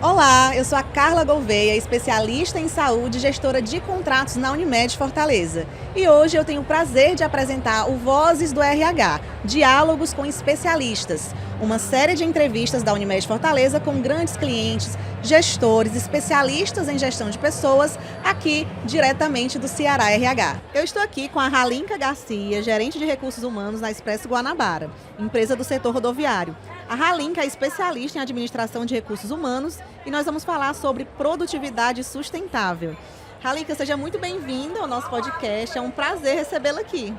Olá, eu sou a Carla Gouveia, especialista em saúde e gestora de contratos na Unimed Fortaleza. E hoje eu tenho o prazer de apresentar o Vozes do RH, Diálogos com Especialistas, uma série de entrevistas da Unimed Fortaleza com grandes clientes, gestores, especialistas em gestão de pessoas, aqui diretamente do Ceará RH. Eu estou aqui com a Ralinka Garcia, gerente de recursos humanos na Expresso Guanabara, empresa do setor rodoviário. A Ralinka é especialista em administração de recursos humanos e nós vamos falar sobre produtividade sustentável. Ralinka, seja muito bem-vinda ao nosso podcast, é um prazer recebê-la aqui.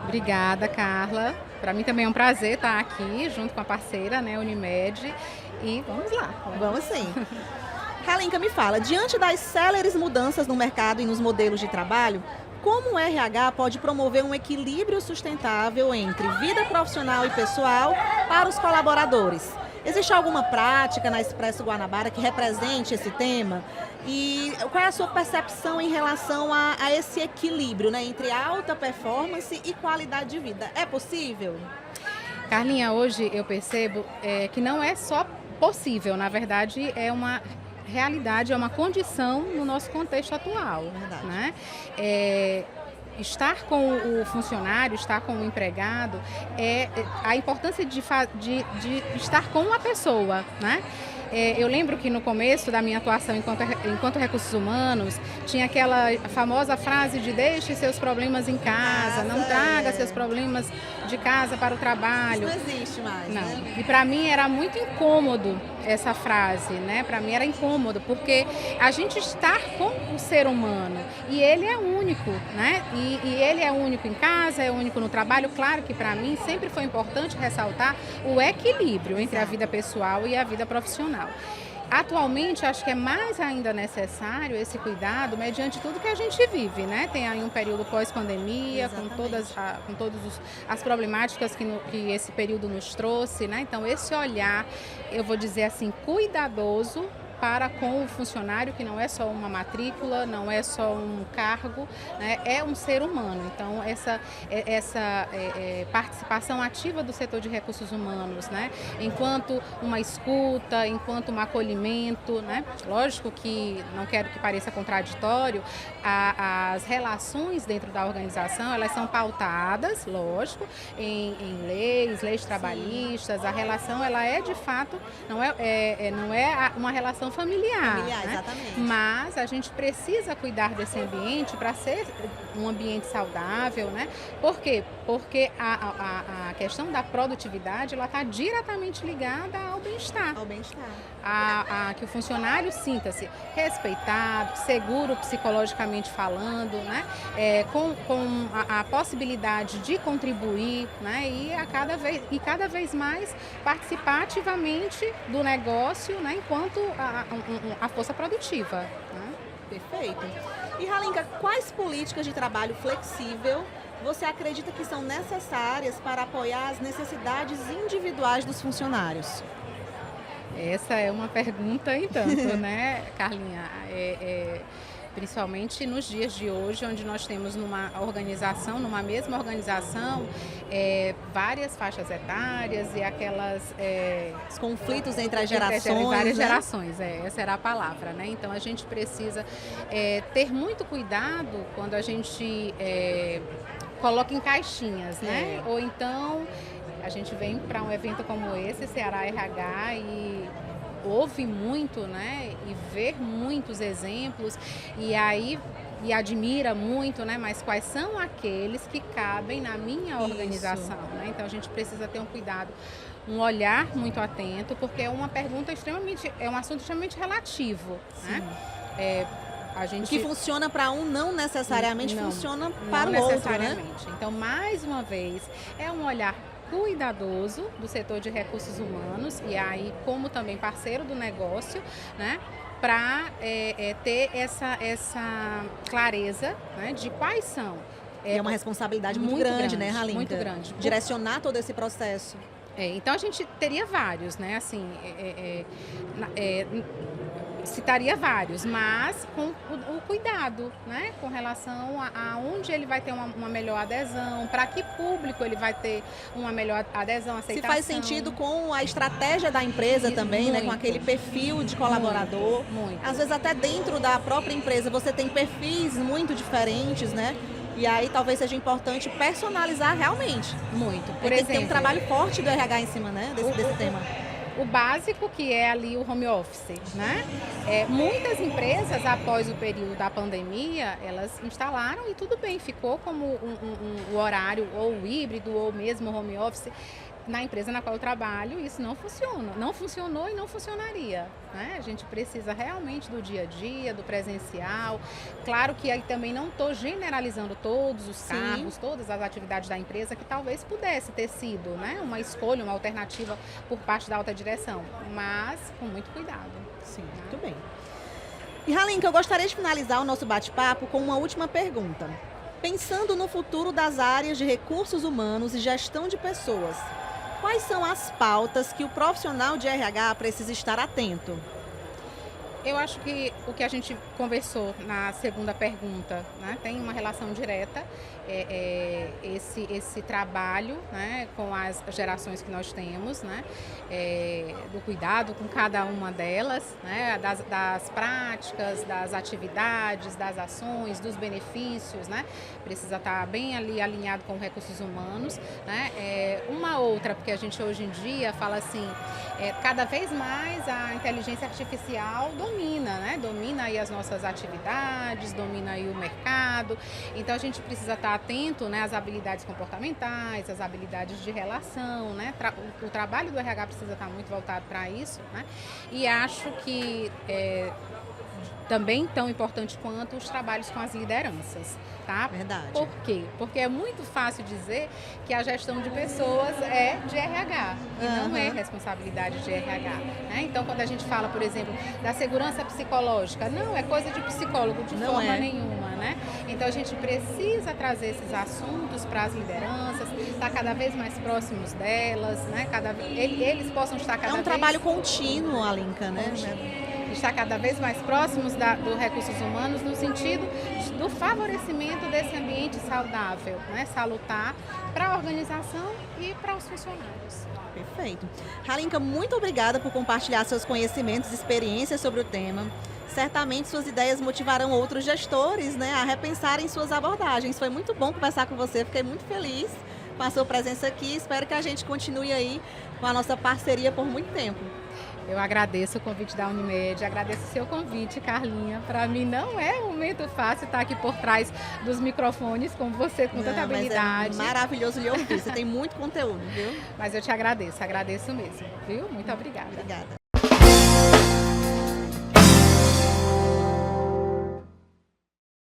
Obrigada, Carla. Para mim também é um prazer estar aqui junto com a parceira, né, Unimed, e vamos lá. Vamos sim. Ralinka, me fala, diante das céleres mudanças no mercado e nos modelos de trabalho, como o RH pode promover um equilíbrio sustentável entre vida profissional e pessoal para os colaboradores? Existe alguma prática na Expresso Guanabara que represente esse tema? E qual é a sua percepção em relação a esse equilíbrio, né, entre alta performance e qualidade de vida? É possível? Carlinha, hoje eu percebo que não é só possível, na verdade é uma realidade, é uma condição no nosso contexto atual. Verdade. Né? Estar com o funcionário, estar com o empregado, a importância de estar com a pessoa, né? Eu lembro que no começo da minha atuação enquanto recursos humanos, tinha aquela famosa frase de deixe seus problemas em casa, não traga seus problemas de casa para o trabalho. Isso não existe mais, não. Né? E para mim era muito incômodo essa frase, né? Para mim era incômodo, porque a gente está com o ser humano e ele é único, né? E ele é único em casa, é único no trabalho. Claro que para mim sempre foi importante ressaltar o equilíbrio entre a vida pessoal e a vida profissional. Atualmente, acho que é mais ainda necessário esse cuidado mediante tudo que a gente vive, né? Tem aí um período pós-pandemia, com todas as problemáticas que esse período nos trouxe, né? Então, esse olhar, eu vou dizer assim, cuidadoso para com o funcionário, que não é só uma matrícula, não é só um cargo, né? É um ser humano. Então, essa participação ativa do setor de recursos humanos, né? Enquanto uma escuta, enquanto um acolhimento, né? Lógico que, não quero que pareça contraditório, as relações dentro da organização, elas são pautadas, lógico, em leis trabalhistas. A relação, ela é de fato, não é uma relação familiar, né? Exatamente. Mas a gente precisa cuidar desse ambiente para ser um ambiente saudável, né? Por quê? Porque a questão da produtividade, ela está diretamente ligada ao bem-estar. Ao bem-estar. Que o funcionário sinta-se respeitado, seguro psicologicamente falando, né? Com a possibilidade de contribuir, né? E cada vez mais participar ativamente do negócio, né? Enquanto a força produtiva. Né? Perfeito. E Ralinka, quais políticas de trabalho flexível você acredita que são necessárias para apoiar as necessidades individuais dos funcionários? Essa é uma pergunta em tanto, né, Carlinha? Principalmente nos dias de hoje, onde nós temos numa mesma organização, várias faixas etárias e aquelas... Os conflitos entre as gerações. Várias né? gerações, essa era a palavra, né? Então a gente precisa ter muito cuidado quando a gente coloca em caixinhas, né? Ou então a gente vem para um evento como esse, Ceará RH, e ouve muito, né? E vê muitos exemplos e admira muito, né? Mas quais são aqueles que cabem na minha organização, né? Então a gente precisa ter um cuidado, um olhar muito atento, porque é um assunto extremamente relativo, né? O que funciona para um não necessariamente funciona para o outro, né? Então, mais uma vez, é um olhar cuidadoso do setor de recursos humanos e aí como também parceiro do negócio, né? Para ter essa clareza, né, de quais são. É uma responsabilidade muito grande, né, Ralinka? Muito grande. Direcionar todo esse processo. Então a gente teria vários, né? Assim, citaria vários, mas com o cuidado, né? Com relação a onde ele vai ter uma melhor adesão, para que público ele vai ter uma melhor adesão, aceitação. Se faz sentido com a estratégia da empresa também, muito, né? Com aquele perfil de colaborador. Muito. Às vezes até dentro da própria empresa você tem perfis muito diferentes, né? E aí talvez seja importante personalizar realmente. Muito. Por Tem que ter um exemplo, trabalho forte do RH em cima, né? Desse tema. O básico, que é ali o home office, né? Muitas empresas, após o período da pandemia, elas instalaram e tudo bem, ficou como um horário ou híbrido ou mesmo home office. Na empresa na qual eu trabalho, isso não funciona. Não funcionou e não funcionaria, né? A gente precisa realmente do dia a dia, do presencial. Claro que aí também não estou generalizando todos os cargos, todas as atividades da empresa, que talvez pudesse ter sido, né, uma escolha, uma alternativa por parte da alta direção, mas com muito cuidado. Sim, muito bem. E Halinka, eu gostaria de finalizar o nosso bate-papo com uma última pergunta. Pensando no futuro das áreas de recursos humanos e gestão de pessoas, quais são as pautas que o profissional de RH precisa estar atento? Eu acho que o que a gente conversou na segunda pergunta, né, tem uma relação direta, esse trabalho, né, com as gerações que nós temos, né, do cuidado com cada uma delas, né, das práticas, das atividades, das ações, dos benefícios, né, precisa estar bem ali alinhado com recursos humanos, né. Uma outra, porque a gente hoje em dia fala assim, cada vez mais a inteligência artificial domina, né? Domina aí as nossas atividades, domina aí o mercado. Então a gente precisa estar atento, né, às habilidades comportamentais, às habilidades de relação, né? O trabalho do RH precisa estar muito voltado para isso, né? E acho que também tão importante quanto os trabalhos com as lideranças, tá? Verdade. Por quê? Porque é muito fácil dizer que a gestão de pessoas é de RH e não é responsabilidade de RH, né? Então, quando a gente fala, por exemplo, da segurança psicológica, não, é coisa de psicólogo de forma nenhuma, né? Então, a gente precisa trazer esses assuntos para as lideranças, estar cada vez mais próximos delas, né? Eles possam estar cada vez... É um trabalho contínuo, Halinka, né? Estar cada vez mais próximos do recursos humanos no sentido do favorecimento desse ambiente saudável, né, salutar para a organização e para os funcionários. Perfeito. Halinka, muito obrigada por compartilhar seus conhecimentos e experiências sobre o tema. Certamente suas ideias motivarão outros gestores, né, a repensarem suas abordagens. Foi muito bom conversar com você, fiquei muito feliz com a sua presença aqui. Espero que a gente continue aí com a nossa parceria por muito tempo. Eu agradeço o convite da Unimed, agradeço o seu convite, Carlinha. Para mim não é um momento fácil estar aqui por trás dos microfones com você, com tanta habilidade. Mas é maravilhoso lhe ouvir, você tem muito conteúdo, viu? Mas eu te agradeço mesmo, viu? Muito obrigada. Obrigada.